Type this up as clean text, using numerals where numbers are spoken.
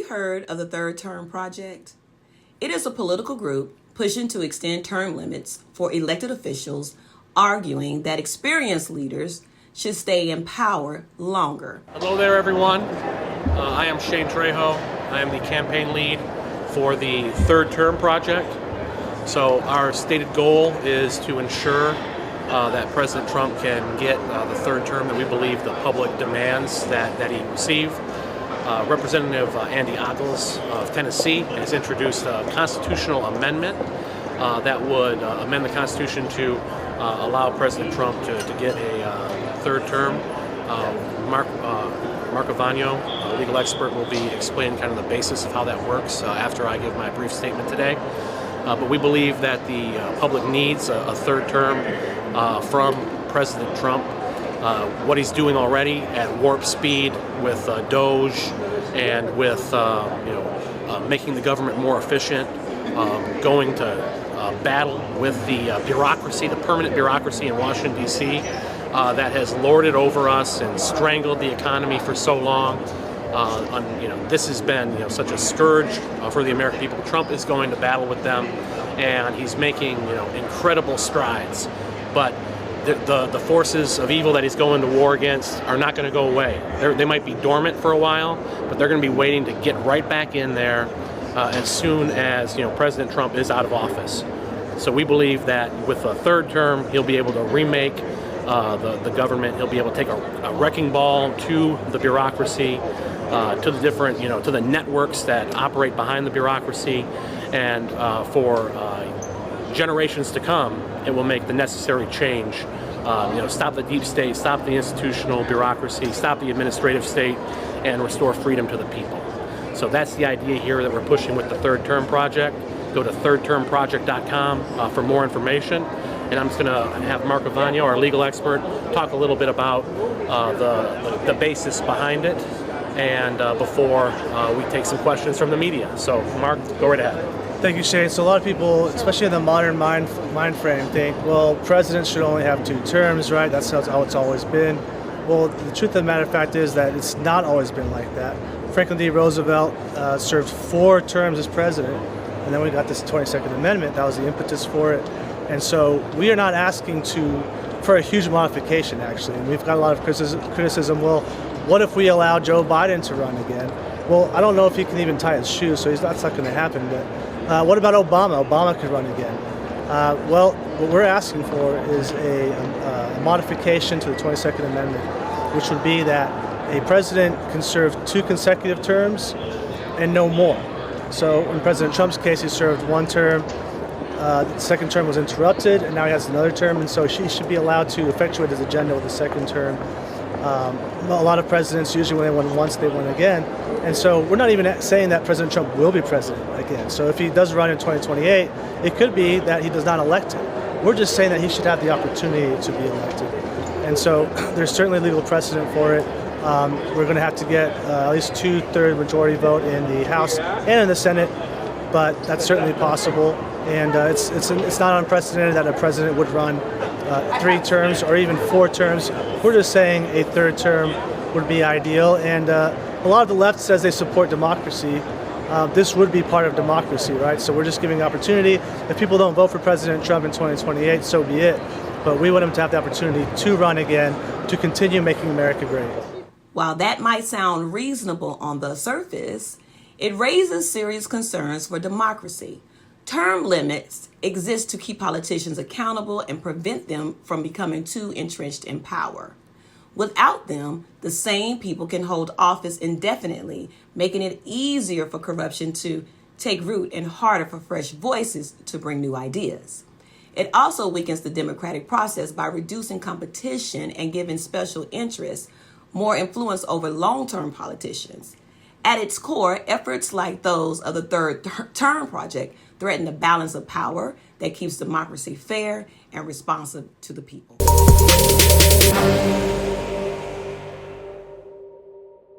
heard of the Third Term Project? It is a political group pushing to extend term limits for elected officials, arguing that experienced leaders should stay in power longer. Hello there, everyone. I am Shane Trejo. I am the campaign lead for the Third Term Project. So our stated goal is to ensure that President Trump can get the third term that we believe the public demands that he receive. Representative Andy Ogles of Tennessee has introduced a constitutional amendment that would amend the Constitution to allow President Trump to get a third term. Mark Avagno, a legal expert, will be explaining kind of the basis of how that works after I give my brief statement today. But we believe that the public needs a third term from President Trump. What he's doing already at warp speed with Doge and with making the government more efficient, going to battle with the bureaucracy, the permanent bureaucracy in Washington, D.C. That has lorded over us and strangled the economy for so long. This has been such a scourge for the American people. Trump is going to battle with them, and he's making incredible strides. But the forces of evil that he's going to war against are not going to go away. They might be dormant for a while, but they're going to be waiting to get right back in there as soon as President Trump is out of office. So we believe that with a third term, he'll be able to remake the government. He'll be able to take a wrecking ball to the bureaucracy, to the different, to the networks that operate behind the bureaucracy, and for generations to come, it will make the necessary change. Stop the deep state, stop the institutional bureaucracy, stop the administrative state, and restore freedom to the people. So that's the idea here that we're pushing with the Third Term Project. Go to thirdtermproject.com for more information. And I'm just going to have Mark Avagno, our legal expert, talk a little bit about the basis behind it, and before we take some questions from the media. So, Mark, go right ahead. Thank you, Shane. So a lot of people, especially in the modern mind frame, think, well, presidents should only have 2 terms, right? That's how it's always been. Well, the truth of the matter fact is that it's not always been like that. Franklin D. Roosevelt served 4 terms as president, and then we got this 22nd Amendment. That was the impetus for it. And so we are not asking for a huge modification, actually. And we've got a lot of criticism. Well, what if we allow Joe Biden to run again? Well, I don't know if he can even tie his shoes, so that's not going to happen. But what about Obama? Obama could run again. Well, what we're asking for is a modification to the 22nd Amendment, which would be that a president can serve 2 consecutive terms and no more. So in President Trump's case, he served 1 term. The second term was interrupted, and now he has another term, and so he should be allowed to effectuate his agenda with the second term. A lot of presidents, usually when they win once, they win again. And so we're not even saying that President Trump will be president again. So if he does run in 2028, it could be that he does not elect him. We're just saying that he should have the opportunity to be elected. And so there's certainly legal precedent for it. We're going to have to get at least 2/3 majority vote in the House and in the Senate, but that's certainly possible. And it's not unprecedented that a president would run 3 terms or even 4 terms. We're just saying a third term would be ideal. And a lot of the left says they support democracy. This would be part of democracy, right? So we're just giving opportunity. If people don't vote for President Trump in 2028, so be it. But we want him to have the opportunity to run again, to continue making America great. While that might sound reasonable on the surface, it raises serious concerns for democracy. Term limits exist to keep politicians accountable and prevent them from becoming too entrenched in power. Without them, the same people can hold office indefinitely, making it easier for corruption to take root and harder for fresh voices to bring new ideas. It also weakens the democratic process by reducing competition and giving special interests more influence over long-term politicians. At its core, efforts like those of the Third Term Project threaten the balance of power that keeps democracy fair and responsive to the people.